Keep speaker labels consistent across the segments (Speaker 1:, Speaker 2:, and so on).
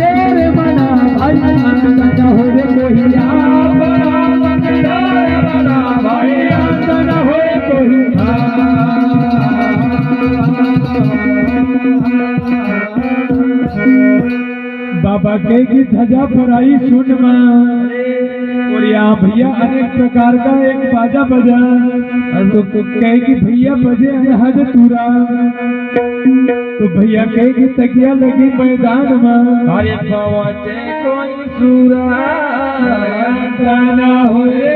Speaker 1: रे मना भाई आंदन हो रे कोहिया मना भाई आंदन हो रे कोहिया बाबा के की ध्वजा फहराई सुन और यहाँ भैया अनेक प्रकार का एक बाजा बजा तो कहे कि भैया बजे हज तुरा तो भैया कहे कि तकिया लगी मैदान में अरे पवचे कोई सूरा गाना होए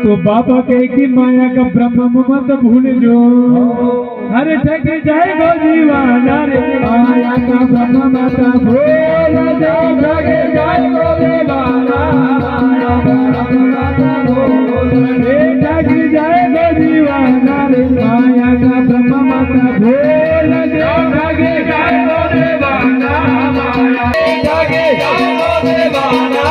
Speaker 1: तो बाबा कहे कि माया का ब्रह्म मत भूल जो हरे ठग जाए गो दीवाना रे माया का ब्रह्म मत भूल जो ठग जाए गो दीवाना रे ठग जाए गो दीवाना रे माया का ब्रह्म मत भूल जो ठग जाए गो दीवाना माया ठग जाए गो दीवाना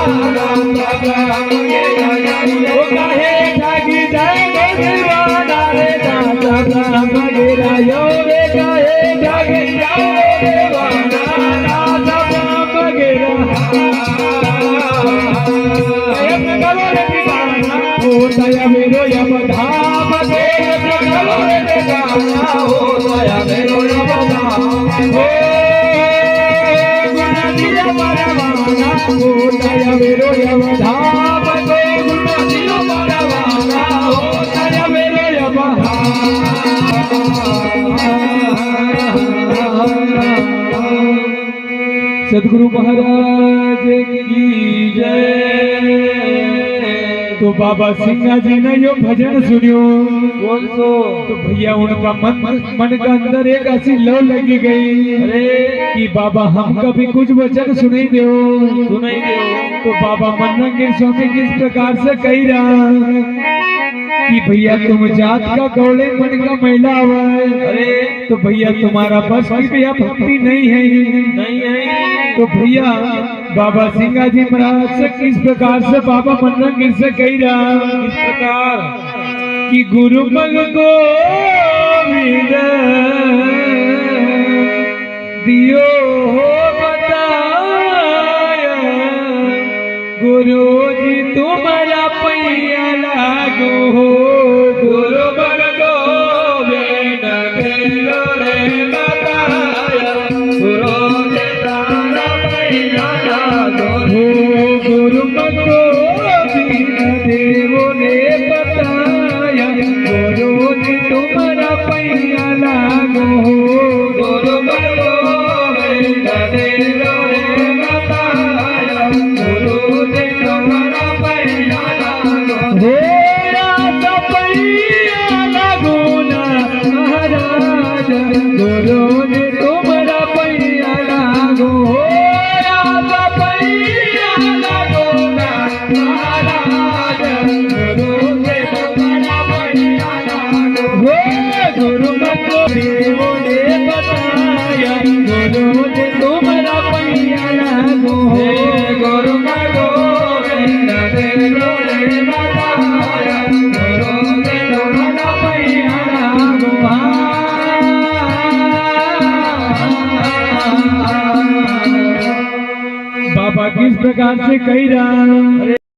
Speaker 1: यो रे काहे जागे जाओ देवाना दादा मगेरा ये कलो रे दीवाना ओ दया मेरो यम धाम के कलो रे दीवाना ओ दया मेरो यम धाम ओ गुना दिया परवाना ओ दया मेरो यम धाम के गुना दिया परवाना ओ दया मेरो यम धाम सदगुरु महाराज की जय। तो बाबा सिंगा जी ने यो भजन सुनियो कौन सो तो भैया उनका मन का अंदर एक ऐसी लौ लगी गई अरे कि बाबा हम कभी कुछ वचन सुनाई दो तो बाबा मन्नगिर स्वामी किस प्रकार से कही रहा कि भैया तुम जात का गौड़े मन का महिला हुआ अरे तो भैया तुम्हारा बस की भैया भक्ति नहीं है तो भैया बाबा सिंगा जी महाराज से किस प्रकार से बाबा मन्नगिर से कही रहा इस प्रकार कि गुरु मग गोविंद दियो बताया गुरु जी तुम्हारा पैया लागो हो गुरु मग गोविंद दियो रे बताया गुरु जी तुम्हारा पैया लागो हो गुरु मग गोविंद देवो ने बताया गुरु जी तुम्हारा पैया लागो हो गुरु मग गोविंद देवो ने बताया गुरु जी तुम्हारा पैया लागो हो गुरु ने तुम्हारा पैया लागो राजा पैया लागो ना महाराज गुरु ने तुम्हारा पैया लागो गुरु मको देवो ने बताया गुरु ने तुम्हारा पैया लागो गुरु मको देवो ने बताया गुरु ने तुम्हारा पैया लागो बाबा किस प्रकार से कही रहा